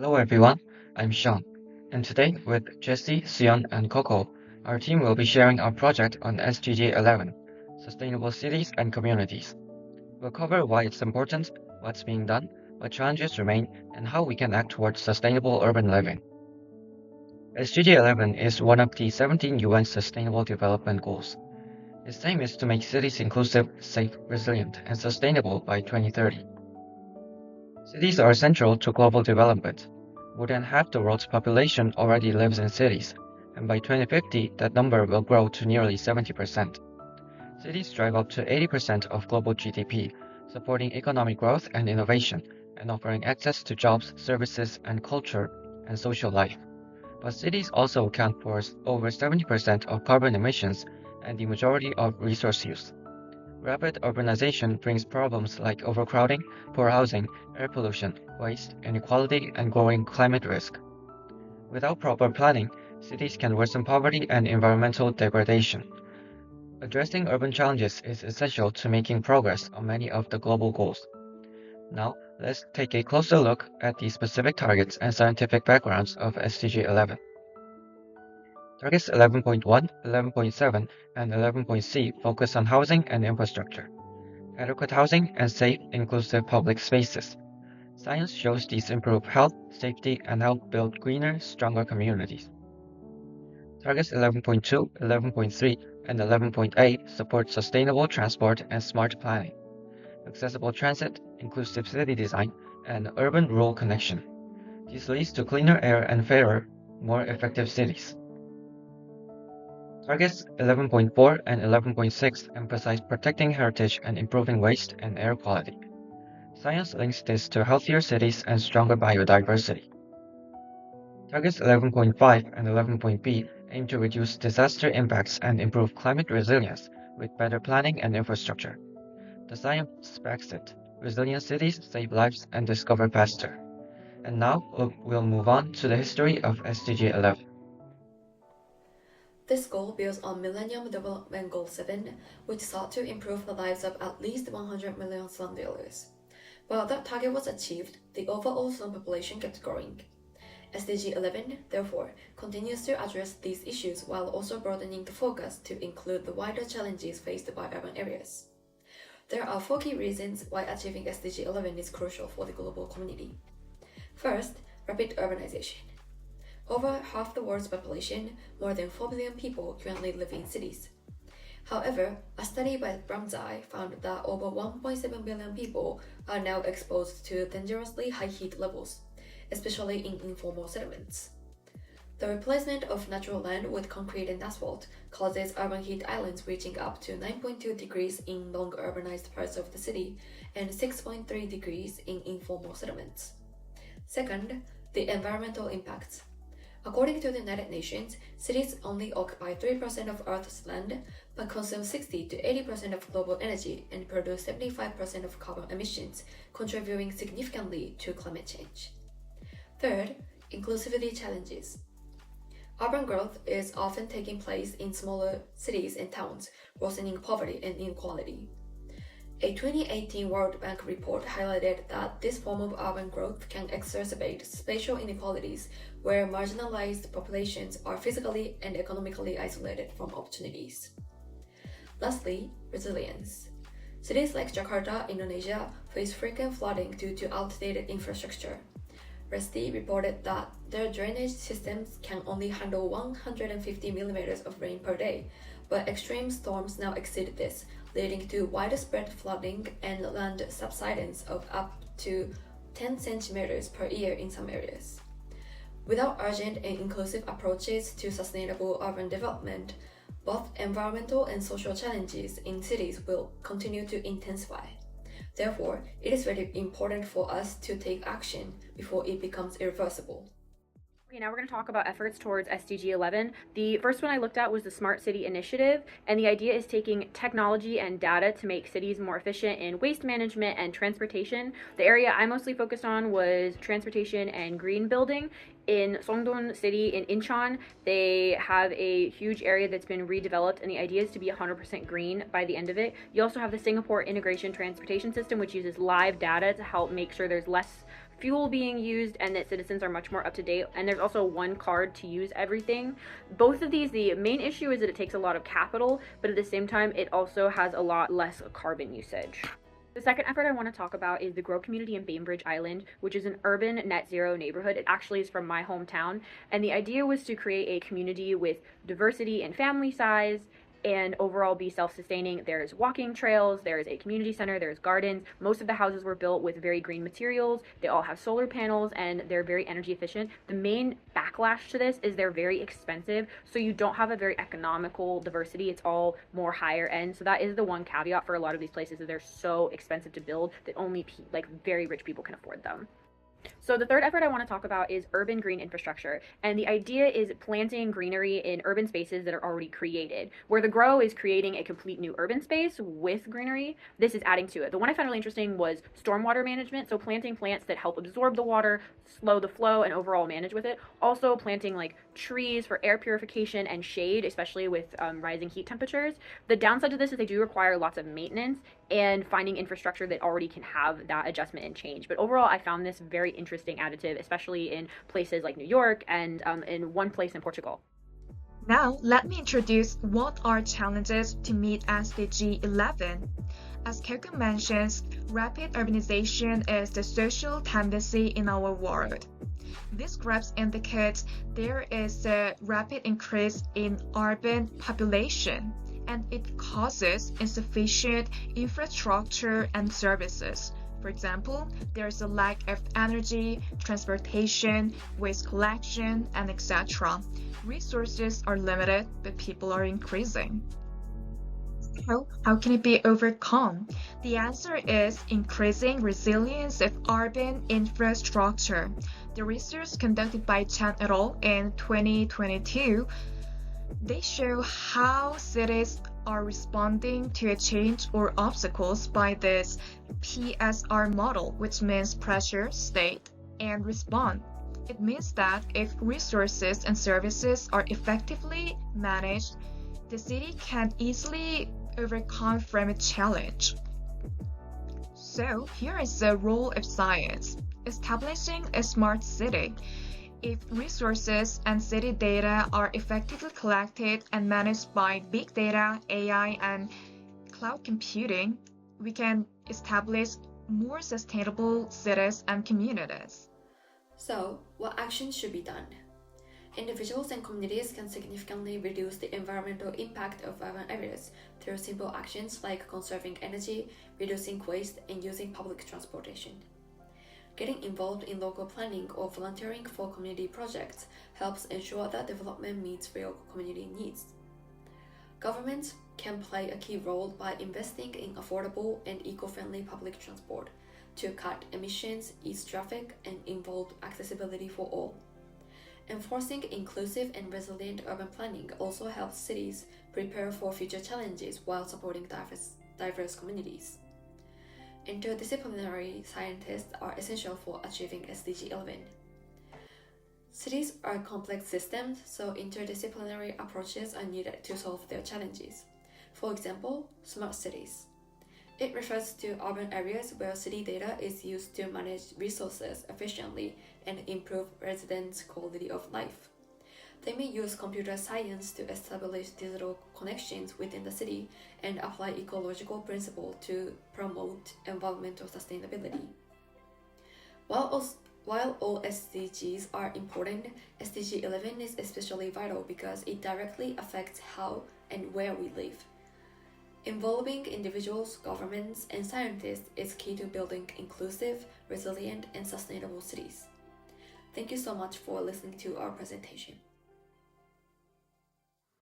Hello everyone, I'm Sean, and today with Jessie, Sooyeon, and Koko, our team will be sharing our project on SDG 11, Sustainable Cities and Communities. We'll cover why it's important, what's being done, what challenges remain, and how we can act towards sustainable urban living. SDG 11 is one of the 17 UN Sustainable Development Goals. Its aim is to make cities inclusive, safe, resilient, and sustainable by 2030. Cities are central to global development. More than half the world's population already lives in cities, and by 2050, that number will grow to nearly 70%. Cities drive up to 80% of global GDP, supporting economic growth and innovation, and offering access to jobs, services, and culture and social life. But cities also account for over 70% of carbon emissions and the majority of resource use. Rapid urbanization brings problems like overcrowding, poor housing, air pollution, waste, inequality, and growing climate risk. Without proper planning, cities can worsen poverty and environmental degradation. Addressing urban challenges is essential to making progress on many of the global goals. Now, let's take a closer look at the specific targets and scientific backgrounds of SDG 11. Targets 11.1, 11.7, and 11.c focus on housing and infrastructure. Adequate housing, and safe, inclusive public spaces. Science shows these improve health, safety, and help build greener, stronger communities. Targets 11.2, 11.3, and 11.8 support sustainable transport and smart planning, accessible transit, inclusive city design, and urban-rural connection. This leads to cleaner air and fairer, more effective cities. Targets 11.4 and 11.6 emphasize protecting heritage and improving waste and air quality. Science links this to healthier cities and stronger biodiversity. Targets 11.5 and 11.b aim to reduce disaster impacts and improve climate resilience with better planning and infrastructure. The science backs it. Resilient cities save lives and discover faster. And now we'll move on to the history of SDG 11. This goal builds on Millennium Development Goal 7, which sought to improve the lives of at least 100 million slum dwellers. While that target was achieved, the overall slum population kept growing. SDG 11, therefore, continues to address these issues while also broadening the focus to include the wider challenges faced by urban areas. There are four key reasons why achieving SDG 11 is crucial for the global community. First, rapid urbanization. Over half the world's population, more than 4 billion people, currently live in cities. However, a study by Bramzai found that over 1.7 billion people are now exposed to dangerously high heat levels, especially in informal settlements. The replacement of natural land with concrete and asphalt causes urban heat islands reaching up to 9.2 degrees in long urbanized parts of the city and 6.3 degrees in informal settlements. Second, the environmental impacts. According to the United Nations, cities only occupy 3% of Earth's land, but consume 60 to 80% of global energy and produce 75% of carbon emissions, contributing significantly to climate change. Third, inclusivity challenges. Urban growth is often taking place in smaller cities and towns, worsening poverty and inequality. A 2018 World Bank report highlighted that this form of urban growth can exacerbate spatial inequalities where marginalized populations are physically and economically isolated from opportunities. Lastly, resilience. Cities like Jakarta, Indonesia, face frequent flooding due to outdated infrastructure. RESTI reported that their drainage systems can only handle 150 millimeters of rain per day, but extreme storms now exceed this, leading to widespread flooding and land subsidence of up to 10 centimeters per year in some areas. Without urgent and inclusive approaches to sustainable urban development, both environmental and social challenges in cities will continue to intensify. Therefore, it is very important for us to take action before it becomes irreversible. Okay, now we're going to talk about efforts towards SDG 11. The first one I looked at was the Smart City Initiative, and the idea is taking technology and data to make cities more efficient in waste management and transportation. The area I mostly focused on was transportation and green building. In Songdon City in Incheon, they have a huge area that's been redeveloped, and the idea is to be 100% green by the end of it. You also have the Singapore Integration Transportation System, which uses live data to help make sure there's less fuel being used and that citizens are much more up to date. And there's also one card to use everything. Both of these, the main issue is that it takes a lot of capital, but at the same time, it also has a lot less carbon usage. The second effort I want to talk about is the Grow community in Bainbridge Island, which is an urban net zero neighborhood. It actually is from my hometown. And the idea was to create a community with diversity in family size and overall be self-sustaining. There's walking trails, there's a community center, there's gardens. Most of the houses were built with very green materials. They all have solar panels and they're very energy efficient. The main backlash to this is they're very expensive, so you don't have a very economical diversity. It's all more higher end. So that is the one caveat for a lot of these places, is they're so expensive to build that only very rich people can afford them. So the third effort I want to talk about is urban green infrastructure. And the idea is planting greenery in urban spaces that are already created. Where the Grow is creating a complete new urban space with greenery, this is adding to it. The one I found really interesting was stormwater management. So planting plants that help absorb the water, slow the flow, and overall manage with it. Also planting like trees for air purification and shade, especially with rising heat temperatures. The downside to this is they do require lots of maintenance and finding infrastructure that already can have that adjustment and change. But overall, I found this very interesting additive, especially in places like New York and in one place in Portugal. Now, let me introduce what are challenges to meet SDG 11. As Koko mentions, rapid urbanization is the social tendency in our world. These graphs indicate there is a rapid increase in urban population, and it causes insufficient infrastructure and services. For example, there is a lack of energy, transportation, waste collection, and etc. Resources are limited, but people are increasing. So, how can it be overcome? The answer is increasing resilience of urban infrastructure. The research conducted by Chan et al. In 2022, they show how cities are responding to a change or obstacles by this PSR model, which means pressure, state, and respond. It means that if resources and services are effectively managed, the city can easily overcome from a challenge. So here is the role of science: establishing a smart city. If resources and city data are effectively collected and managed by big data, AI, and cloud computing, we can establish more sustainable cities and communities. So, what actions should be done? Individuals and communities can significantly reduce the environmental impact of urban areas through simple actions like conserving energy, reducing waste, and using public transportation. Getting involved in local planning or volunteering for community projects helps ensure that development meets real community needs. Governments can play a key role by investing in affordable and eco-friendly public transport to cut emissions, ease traffic, and involve accessibility for all. Enforcing inclusive and resilient urban planning also helps cities prepare for future challenges while supporting diverse communities. Interdisciplinary scientists are essential for achieving SDG 11. Cities are complex systems, so interdisciplinary approaches are needed to solve their challenges. For example, smart cities. It refers to urban areas where city data is used to manage resources efficiently and improve residents' quality of life. They may use computer science to establish digital connections within the city and apply ecological principles to promote environmental sustainability. While all SDGs are important, SDG 11 is especially vital because it directly affects how and where we live. Involving individuals, governments, and scientists is key to building inclusive, resilient, and sustainable cities. Thank you so much for listening to our presentation.